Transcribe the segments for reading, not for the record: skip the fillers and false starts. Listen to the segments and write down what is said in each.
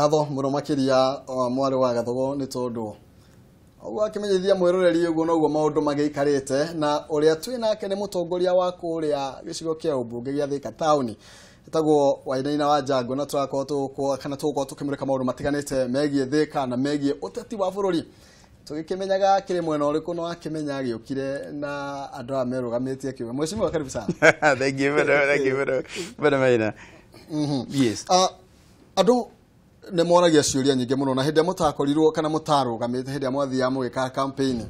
Ngatho muno makiria mwari wa gathogo ni tondu ogwa kimenyithia mwiroreri uguo noguo maundu mageikarite na uria twinake ni mutongoria wa kuuria gicigo kia Mumbunge gia Thika town etagwo Wainaina wa Jango na turakorwo kana tugukorwo tukimurika maundu matiganite megie Thika na megie uteti wa bururi tugikimenyaga kiri mwena uriku no akimenya giukire na andu a merugamitie kiume mweshimiwa karibu sana. Thank you very much. Yes. Andu ne moragia ciuria nyingi muno na hindi mutakorirwo kana mutarugamite hindi mwathia mugika campaign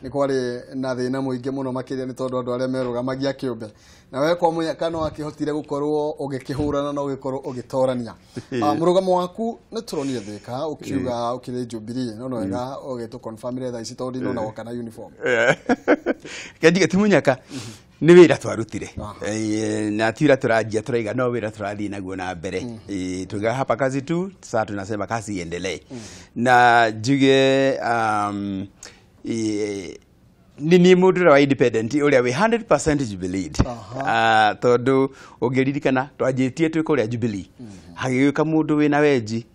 ni kwari na thina muingi muno makiria ni tondu andu aria merugamagia kiumbe na we kwa munyaka no akihotire gukorwo ugikihurana na ugikorwo ugitorania murugamo waku ni turonire Thika ukiuga ukire Jubilee no wega ugitu confirm tha ici tondu no na kana uniform kendi ti munyaka ni wira twarutire na tira turajia turaiga no wira turathi naguo na mbere tuga hapa kazi tu sasa tunasema kazi iendelee na juge ni mudura wa independent uria we 100% Jubilee tondu ungiririkana twajitie twi kuria Jubilee hagiyuka mundu wina weji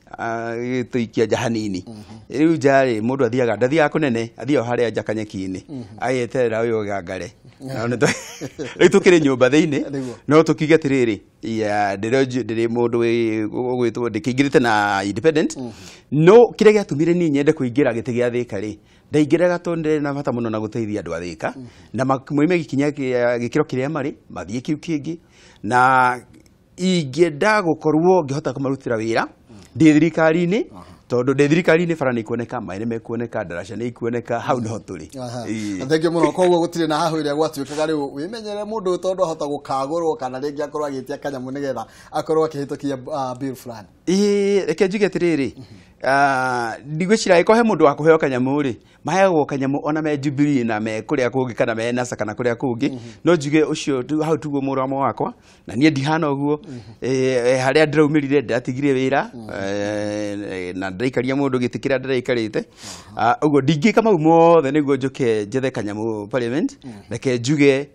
tuikia jahanini riu jari mundu athiaga ndathiaga kunene athio haria jakanyeki-ini ayeterera uyu gangare riu tukiri nyumba thiini no tukige tiriri ya ndiri mundu gwitwo ndikingirite na independent no kire giatumire ni nyende kuingira giti gia Thika ri ndaingiraga tonde na bata muno na guteithia andu a Thika na muime gikinya gikiro kiria mari mathie kiu kingi na ingenda gukorwo ngihota kumarutira wira ndi thirikari-ini tondu ndi thirikari-ini bara ni kuoneka maire mekuoneka darasha ni kuoneka hau niho turi thengio muno koguo gutire na hahu iria gwatuikaga riu wimenyere mundu tondu ahota gukagurwo kana ringi akorwo agitia kanyamu nigetha akorwo akihitukia bill fulani reke njuge tiriri ndigwicira iko he mundu wa kuheo kanyamu ri mahego kanyamu ona me Jubilee na me kuria kungi kana me nasa kana kuria kungi no njuge ucio hau tuguo muramo wakwa na nie ndihana uguo haria ndiraumirire ndatigire wira na ndaikaria mundu gitikira ndaikarite uguo ndingika mau mothe niguo njuke njethe kanyamu parliament reke njuge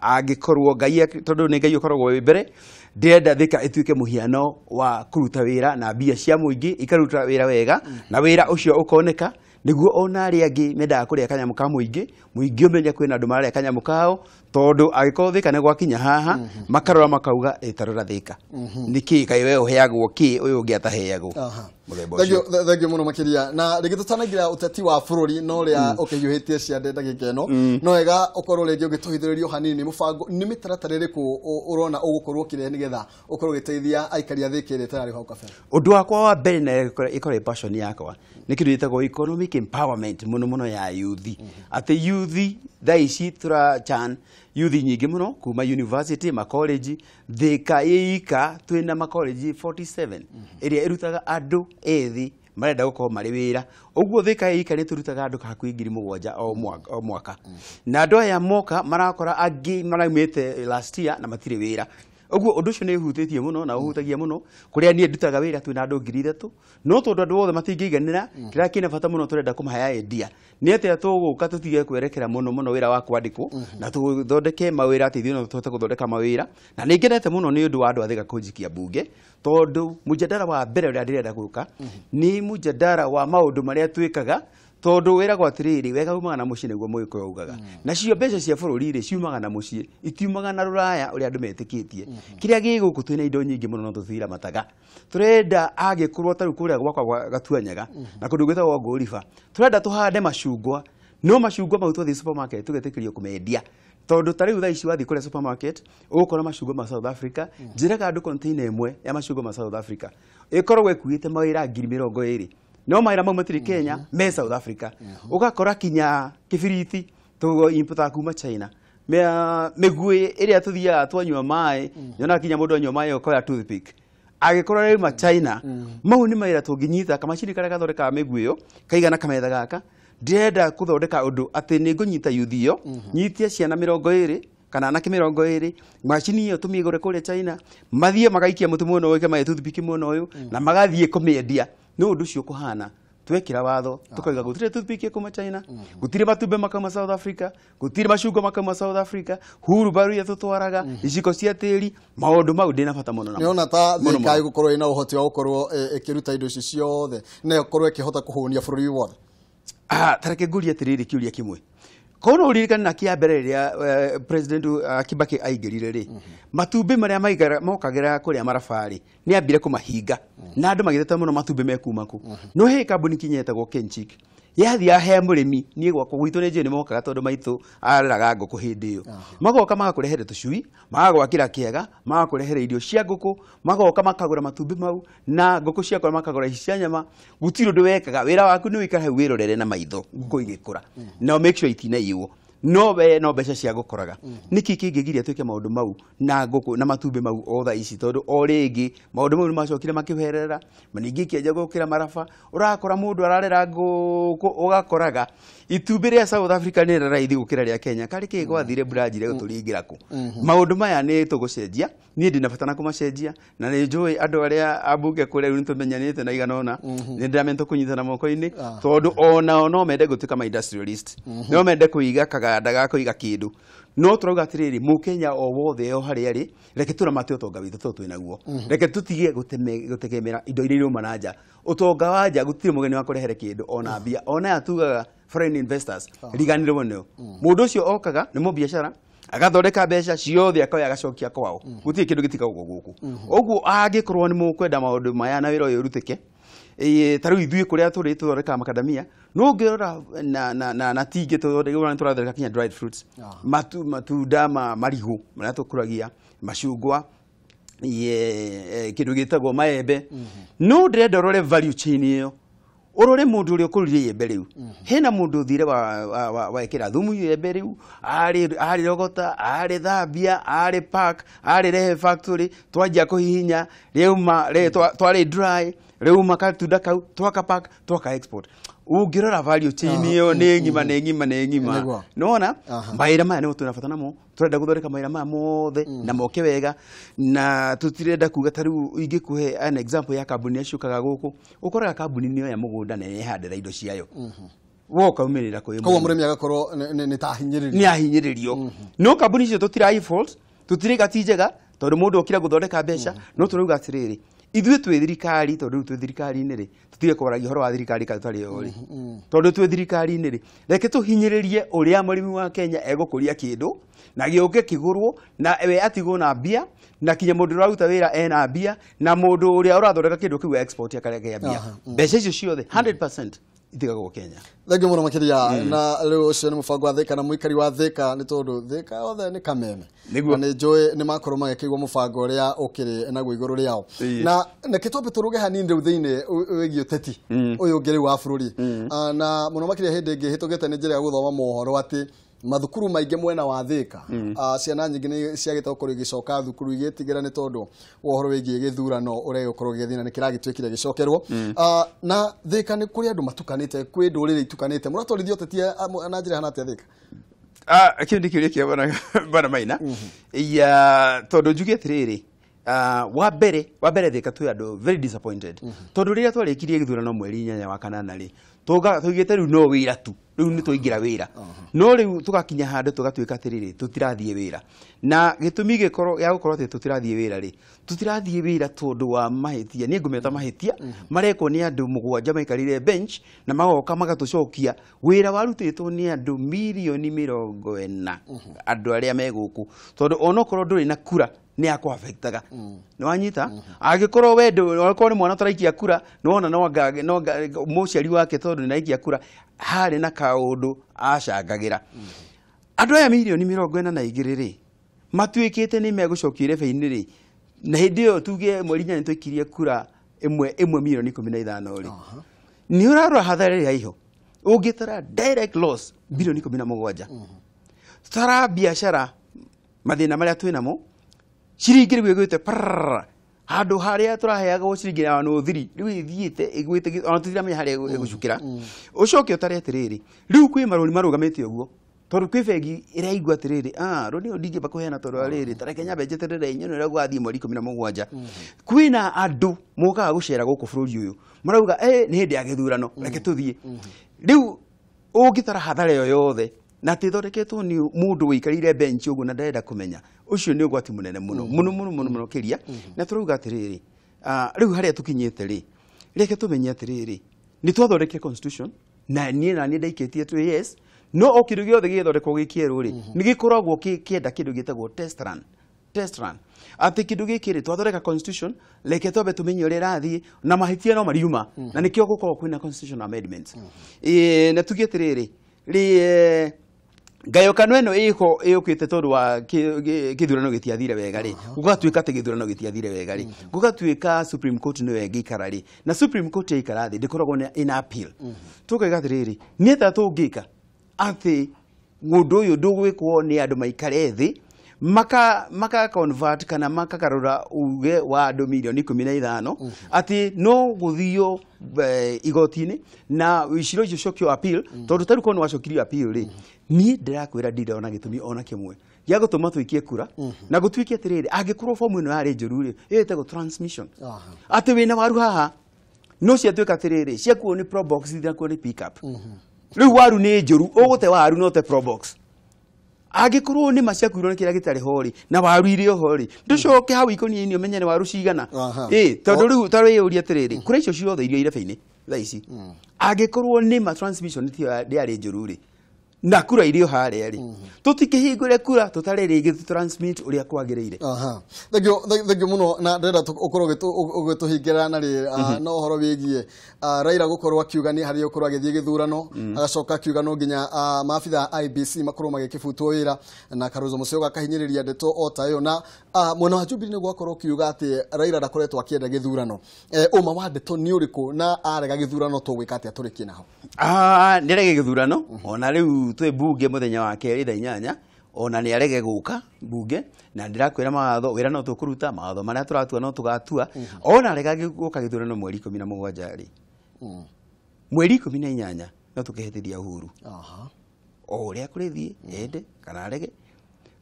agikorwo ngai tondu ni ngai ukoragwo wi mbere ndenda Thika ituike muhiano wa kuruta wira na bia cia muingi ikaruta wira wega na wira ucio ukoneka niguo ona ari angi mendaga kuria kanyamu ka muingi umenya kwina andu maria kanyamu kao tondu agikorwo Thika ni gwakinya haha makarora makauga itarora Thika niki kai we uheagwo ki uyu ungi ataheagwo thengio muno makiria na rigitutanagira uteti wa bururi no ria ukiyuhitie ciande ndagika ino no wega ukorwo ringi ugituhithiririo hanini mubango ni mitaratara iriku urona ugukorwo kirehe nigetha ukorwo giteithia aikari a Thika iri tarari hau kabe undu wakwa wa mbere na ikore passion yakwa ni kindu gitagwo economic empowerment muno ya youth ati youth thaici tura chan youth nyingi muno kuma university ma college Thika ika twina ma college 47 iria irutaga andu ethi marenda gukorwo mari wira uguo Thika ika ni turutaga andu hakuhi 7,000 o mwaka na andu aya moka marakora angi maraumite last year na matire wira uguo undu ucio ni hutitie muno na uhutagia muno kuria nie ndutaga wira twina andu 3,000 no tondu andu othe matingiganira kira kina bata muno turenda kumahaya idea ni atia tuguka tutige kwerekera muno wira wa kwandikwo na tuthondeke mawira atithio no tuhote guthondeka mawira na ningenete muno ni undu wa andu a Thika kujikia bunge tondu mujadala wa mbere uria ndirenda guka ni mujadala wa maundu maria twikaga tondu wira gwa tiriri wega umaga na mucii niguo muiko ugaga na cio mbeca cia bururi ri ciumaga na mucii itiumaga na ruraya uria andu metikitie kiria giguku twina indo nyingi muno no tuthira mataga turenda agikurwo taru kuria gwakwa gatuanyaga na kundu gwitagwo Nguriba turenda tuhande macungwa no macungwa mau tuthi supermarket tugetikirio kumendia tondu tariu thaici wathi kuria supermarket ukora macungwa ma South Africa njiraga andu container imwe ya macungwa ma South Africa ikoragwo ikuite mawira 20,000 no maira mau matiri Kenya me South Africa ugakora kinya kibiriti tugo import kuma China megui iria tuthia twanywa mai yona kinya mundu anywa mai okoya toothpick agikora rĩu ma China mau ni maira tunginyita kamacini karia gathondeka megui yo kaigana kametha gaka ndenda kuthondeka undu ati ni ngunyita youth iyo nyitie ciana 20 kana anake 20 macini iyo tumigore kule China mathie magaikia mutu muno weke mai toothpick muno uyu na magathie kumendia no undu cio kuhana twekira watho tukoiga gutire toothpick kuma China gutire matumbe makama South Africa gutire macungo makama South Africa huru baru ya tutwaraga iciko cia tiri maundu mau ndina bata muno ni ona ta thika igukorwo ina uhoti wa gukorwo ikiruta indo ici ciothe na ikorwo ikihota kuhunia bururi wothe tareke nguria tiriri kiuria kimwe kono uririkana na kia mbere ria president Kibaki aingirire ri matumbe maria maigara mokagera kuria marafari ni ambire kumahinga na andu magitheta muno matumbe mekumaku no he kambuni kinyetagwo Kenchik yathi ya he murimi nie gwako gwitu ni je ni mokaga tondu maitu areraga nguku hindi iyo magoka magakurehere tucui magagwakira kiega magakurehere irio cia nguku magoka makagura matumbe mau na nguku ciakwa makagura cia nyama gutiro ndu wekaga wira waku ni wikara hau wirorere na maitho nguku igikura no make sure itina iwo no beca cia gukoraga niki kingigiria twike maundu mau na nguku na matumbe mau otha ici tondu o ringi maundu mau macokire makiherera maningi kienja gukira marafa urakora mundu ararera nguku ugakoraga itumbe ria South Africa ni raraithi gukira ria Kenya kari ki gwathire brajire guturingira ku maundu maya ni tugucenjia ni ndina batana kumacenjia na ni njui andu aria ambunge kure ni tumenyanite na iganona ni ndiramento kunyitana moko-ini tondu ona no mende gutuika ma industrialist no mende kuiga kaganda ga kuiga kindu no turauga atiriri mukenya o wothe o hari ari reke turamate utonga witu tu twinaguo reke tutige gutegemera indo iria iruma na nja utonga wa nja gutire mugeni wa kurehere kindu ona bia ona atugaga foreign investors riganire wono mundu ucio okaga ni mu biashara agathondeka mbeca ciothe akoya agacokia kwao gutire kindu gitikagwo guku uguo angikorwo ni mukwenda maundu maya na wira uyu rutike taru ithuĩ kuria turi tuthondeka makadamia no ngirora na tingi turathondeka kinya dried fruits matunda marigu maria tukuragia macungwa kindu gitagwo maembe no ndirenda rore value chain iyo urore mundu uri ukuririe yembe riu hena mundu thire wa ikira thumu yembe riu ari rogota ari thambia ari pack ari rehe factory twanjia kuhihinya reuma twari dry reuma katunda kau twaka pack twaka export ungirora value chain iyo ni ngima nona maira maya ni tunafatana mo turenda guthoreka maira maya mothe na moke wega na tutirenda kuga tariu ingikuhe an example ya kambuni acukaga guku ukoraga kambuni niyo ya mugunda na ihandira indo ciayo woka umirira ko kwa murimi agakorwo ni tahinyiririo ni ahinyiririo no kambuni icio tutirai fault tutiriga tijega tondu mundu okira guthondeka mbeca no turauga atiriri ithuĩ twĩ thirikari tondu twĩ thirikari-inĩ ri tutige kũbaragia ũhoro wa thirikari ka tutari ori tondu twĩ thirikari-inĩ ri reke tuhinyĩrĩrie ũrĩa mũrĩmi wa Kenya egũkũria kĩndũ na gĩũke kĩgũrwo na we atigwo na mbia na kinya mũndũ ũraruta wĩra ena mbia na mũndũ ũrĩa ũrathondeka kĩndũ kĩu export akarege mbia mbeca icio ciothe 100% itigagwo Kenya thengio muno makiria na riu ucio ni mubango wa Thika na muikari wa Thika ni tondu Thika othe ni Kameme na ni njui ni makorwo magikigwo mubango uria ukiri naguo iguru riao na kitombe turuge hanini riu thiini wigio teti uyu ngiri wa bururi na muno makiria hindi ingi hitugite ni njira ya guthoma mohoro ati mathukuru maingi mwena wa Thika ciana nyingi ni ciagite gukorwo igicoka thukuru igitigira ni tondu wohoro wigie githurano uria gukorwo githina ni kiragitwikire gicokerwo na Thika ni kuri andu matukanite kwi ndurire itukanite muratwarithio tetia na njira hana atia Thika kindi kiuria kia bana maina ya tondu njugi atiriri wa mbere Thika tu andu very disappointed tondu riria twarikirie githurano mweri 8 wa kanana ri tugite riu no wira tu riu ni tuingira wira no riu tugakinya handu tugatwika atiriri tutirathie wira na gitumi gikoro ya gukorwo ati tutirathie wira ri tutirathie wira tondu wa mahitia ni ngumeta mahitia mareko ni andu mugwanja maikarire bench na magoka magatucokia wira warutitwo ni andu milioni 40 andu aria meguku tondu onokorwo nduri na kura ni akwa affectaga no anyita agikorwo wendo okorwo ni mwana turaikia kura no no muciari wake tondu ni naikia kura hari na kaundu acangagira andu aya milioni 40 na igiriri matuikite ni megucokire feini ri na hindi yo tuge mweri 8 twikirie kura imwe milioni 15 ri ni urarora hathara ya iho ungitara direct loss bilioni 17 tara biashara mathina maria twinamo ciringi gwigwite handu haria turaheaga ciringi ya no thiri riu ithiite igwite ona tutiramenya haria igucukira ucoke utare atiriri riu kwi maroni marugamite uguo tondu kwi bengi iraigua atiriri roni ndingiba kuheana tondu ariri tareke nyambe njeterere nyono ira gwathie mweri 17 kwina andu mukaga gucera guku bururi uyu marauga ni hindi ya githurano reke tuthie riu ungitara hathara yo yothe na tithondeketwo ni mundu wikarire bench uguo na ndarenda kumenya ucio ni ugwati munene muno kiria na turauga atiriri riu haria tukinyite ri reke tumenye atiriri ni twathondeke constitution na nie ndaikitie tu yes no o kindu giothe githondekwo gikieru ri ni gikoragwo kienda kindu gitagwo test run ati kindu gikiri twathondeka constitution reke twambe tumenye uria rathie na mahitia no mariuma na nikio gukorwo kwina constitution amendments na tugie atiriri ri ngayokano eno ikite tondu wa githurano gitiathire wega ri gugatuika ati githurano gitiathire wega ri gugatuika Supreme Court no wegikara ri na Supreme Court ikara thi ndikoragwo in appeal tukaiga atiriri nieta tungika ati mundu uyu ndugwikwo ni andu maikare thi maka convert kana makagarura uge wa andu milioni 15 ati no guthio igotini na wiciro icio cokio appeal tondu taru kono wacokirio appeal ri ni ndirakwira ndira gitumi ona kimwe ya gutuma twikie kura na gutwikie atiriri angikorwo fomu ino yari njuru ri yetego transmission ati wina waru haha no ciatwika atiriri ciakuo ni pro box ithako ni pick up riu waru ni njuru ugute waru no te pro box agikorwo ni maciakuirwo ni kira gitari hori na waru iri hori nducoke hau ikoni ni umenye ni waru cigana tondu riu tari uria atiriri kura icio ciothe irio irebeini thaa ici agikorwo ni ma transmission ti yari njuru ri na kura irio haria ri tutikihingure kura tutari ringi transmit uria kwagiriire thengio muno na ndenda ukorwo ugituhingira na ri no horo wigie Raila gukorwo akiuga ni hari ukorwo agithie githurano agacoka akiuga no nginya maabitha IBC makorwo magikibutwo wira na Karuzo Musyoka akahinyiriria ndeto ota yo na mwena wa Jubilee ni gwakorwo akiuga ati Raila ndakoretwo akienda githurano uma wa ndeto ni uriku na arega githurano tugwika ati aturikie naho ndirege githurano ona riu twe bunge muthenya wa keri thaa 8 ona ni arege guka bunge na ndirakwira mawatho wira no tukuruta mawatho maria turatua no tugatua ona arega guka githurano mweri 17 ri mweri 18 no tukihetiria uhuru o uria kurithie ende kana arege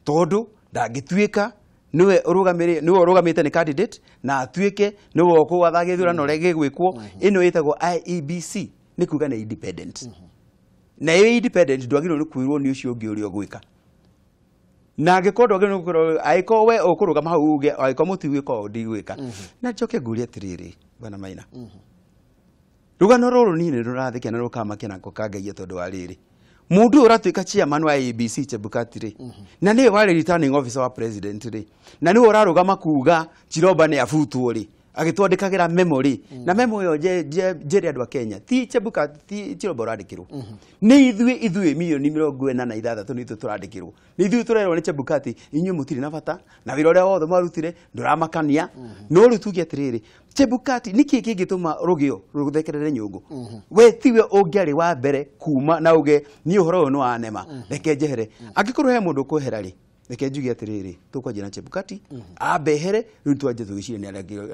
tondu ndangituika niwe urugamite ni candidate na atuike niwe okuwatha githurano rege gwikwo ino itagwo IEBC ni kuga ni independent na ye independent ndwagirwo ni kwirwo ni ucio ungi uri ogwika na agikondo agirwo ni kwirwo aiko we okurugama hau uge aiko mutiwe ko ndigwika na njoke nguria atiriri bwana Maina rugano ruru nini rurathike na rukamakena nkokangaia tondu wa riri mundu uratuika chairman wa ABC Chebukati ri na niwe wari returning officer wa president ri na niwe urarugama kuga Chiroba ni afutwo ri agitwandikagira memory na memo yo jeri andu a Kenya ti Chebukati ti Chiroba urandikirwo ni ithui milioni 46 ni turandikirwo ni ithui turerwo ni Chebukati inyu mutiri na bata na wira uria wothe marutire nduramakania no rutugi atiriri Chebukati niki kingituma rugio ruthekerere nyungu we tiwe ungiari wa mbere kuma na uge ni uhoro no anema reke jehere angikorwo he mundu kuhera ri reke njugi atiriri tukwanjira Chebukati abehere riu twanje tuicire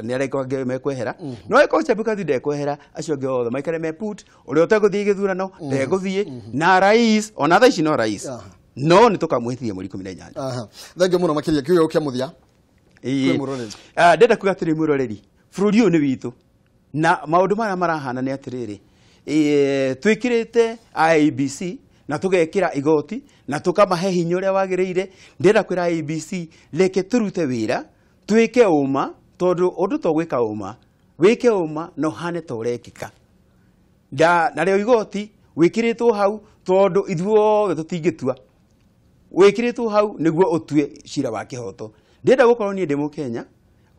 ni areko mekwehera no eko Chebukati ndekwehera acio nge othe maikare meput uria utaguthie githurano ndeguthie na rais ona tha ici no rais no ni tukamwithie mweri 18 thengio muno makiria kiuyo kia muthia ndenda kuga atiri muroreri bururi uyu ni witu na maundu maria marahana ni atiriri twikirite IEBC na tugekira igoti na tukamahe hinya uria wagiriire ndenda kwira IEBC leke turute wira twike uma tondu undu togwika uma wike uma no hane torekika na rio igoti wikiritwo hau tondu ithuothe tutingitua wikiritwo hau niguo utue cira wa kihoto ndenda gukorwo ni ndi mu Kenya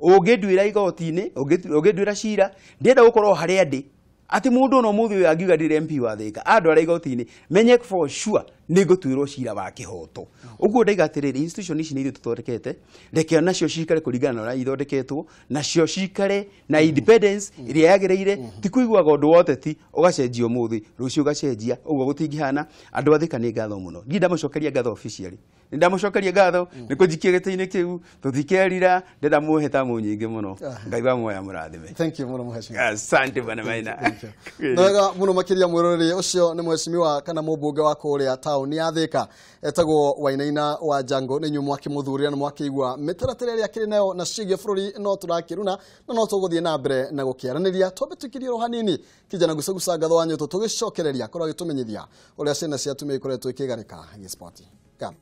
ungindwira igoti-ini ungindwira cira ndenda gukorwo haria ndi ati mundu no muthi uyu angiuga ndire MP wa Thika andu ara igoti-ini menye for sure nigutuirwo cira wa kihoto uguo ndaiga atiriri institution ici ni ithu tuthondekete reke nacio cikare kuringana na ithondeketwo nacio cikare na independence iria yagiriire ti kuiguaga undu wothe ti ugacenjia umuthi rucio ugacenjia uguo gutingihana andu a Thika ni ngatho muno ngi ndamucokeria ngatho officially ndamucokeria ngatho nikujikia gite-ini kiu tuthikerira ndenda muheta mu nyingi muno ngai wa moya murathime. Thank you muno mheshimiwa. Asante bwana Maina. Naga muno makiria mwiroreri ucio ni mheshimiwa kana mumbunge wa kuuria tauni ya Thika etagwo Wainaina wa Jango ni nyumu akimuthurira na mwakiigua mitaratara iria kiri nayo na cigie bururi no turakiruna na no tuguthie na mbere na gukiaraniria twambe tukirie rohanini kijana gucaguca ngatho wanyu tugicokereria korwo gitumenyithia uria ciana cia tumia ikoretwo ikigarika gi sport. Come.